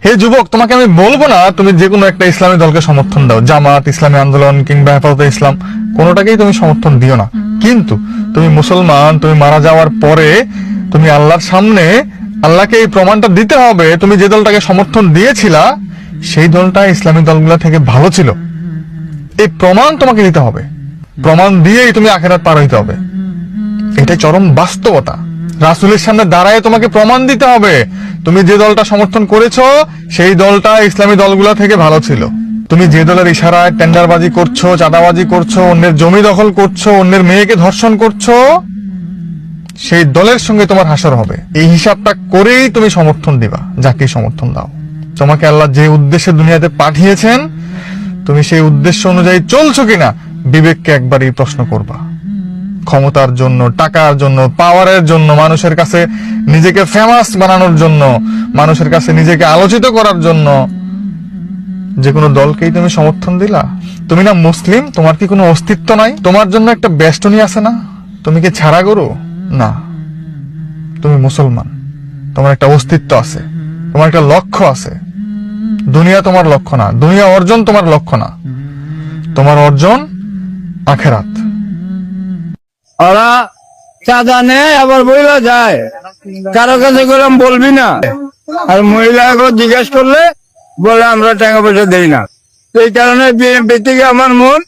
হে যুবক, তোমাকে আমি বলবো না তুমি যে কোনো একটা ইসলামী দলকে সমর্থন দাও, জামাত, ইসলামী আন্দোলন কিংবা হেফাজতে ইসলাম, কোনোটাকেই তুমি সমর্থন দিও না। কিন্তু তুমি মুসলমান, তুমি মারা যাওয়ার পরে তুমি আল্লাহর সামনে আল্লাহকে এই প্রমাণটা দিতে হবে তুমি যে দলটাকে সমর্থন দিয়েছিলা সেই দলটা ইসলামী দলগুলা থেকে ভালো ছিল। এই প্রমাণ তোমাকে দিতে হবে, প্রমাণ দিয়েই তুমি আখিরাত পার হইতে হবে। এটাই চরম বাস্তবতা। রাসূলের সামনে দাঁড়ায় তোমাকে প্রমাণ দিতে হবে তুমি যে দলটা সমর্থন করেছো সেই দলটা ইসলামী দলগুলা থেকে ভালো ছিল। তুমি যে দলের ইশারায় টেন্ডারবাজি করছো, চাঁদাবাজি করছো, অন্যের জমি দখল করছো, অন্যের মেয়েকে ধর্ষণ করছো, সেই দলের সঙ্গে তোমার হাসর হবে। এই হিসাবটা করেই তুমি সমর্থন দিবা, যাকে সমর্থন দাও। তোমাকে আল্লাহ যে উদ্দেশ্যে দুনিয়াতে পাঠিয়েছেন তুমি সেই উদ্দেশ্য অনুযায়ী চলছো কিনা বিবেককে একবারই প্রশ্ন করবা। ক্ষমতার জন্য, টাকার জন্য, পাওয়ারের জন্য, মানুষের কাছে নিজেকে ফেমাস বানানোর জন্য, মানুষের কাছে নিজেকে আলোচিত করার জন্য যে কোনো দলকেই তুমি সমর্থন দিলা? তুমি না মুসলিম? তোমার কি কোনো অস্তিত্ব নাই? তোমার জন্য একটা বেষ্টনী আছে না? তুমি কি ছাড়া গরু? না, তুমি মুসলমান, তোমার একটা অস্তিত্ব আছে, তোমার একটা লক্ষ্য আছে। দুনিয়া তোমার লক্ষ্য না, দুনিয়া অর্জন তোমার লক্ষ্য না, তোমার অর্জন আখেরাত। ওরা চাঁদা নেয় আবার বইলা যায়, কারো কাছে গেলাম বলবি না, আর মহিলা জিজ্ঞেস করলে বলে আমরা টাকা পয়সা দেই না। তো এই কারণে বিএনপি থেকে আমার মন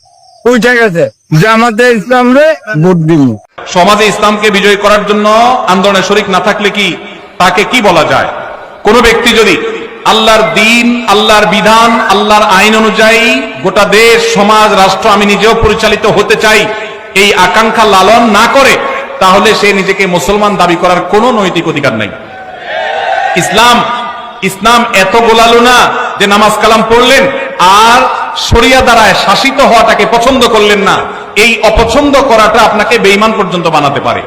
উঠে গেছে, জামাতে ইসলাম রে ভোট দিব। সমাজে ইসলামকে বিজয় করার জন্য আন্দোলনে শরিক না থাকলে কি তাকে কি বলা যায়? কোন ব্যক্তি যদি আল্লাহর দিন, আল্লাহর বিধান, আল্লাহর আইন অনুযায়ী গোটা দেশ, সমাজ, রাষ্ট্র আমি নিজেও পরিচালিত হতে চাই এই আকাঙ্ক্ষা লালন না করে, তাহলে সে নিজেকে মুসলমান দাবি করার কোনো নৈতিক অধিকার নাই। ইসলাম এত গোলালো না যে নামাজ কালাম পড়লেন আর শরিয়া দ্বারায় শাসিত হওয়াটাকে পছন্দ করলেন না। এই অপছন্দ করাটা আপনাকে বেঈমান পর্যন্ত বানাতে পারে।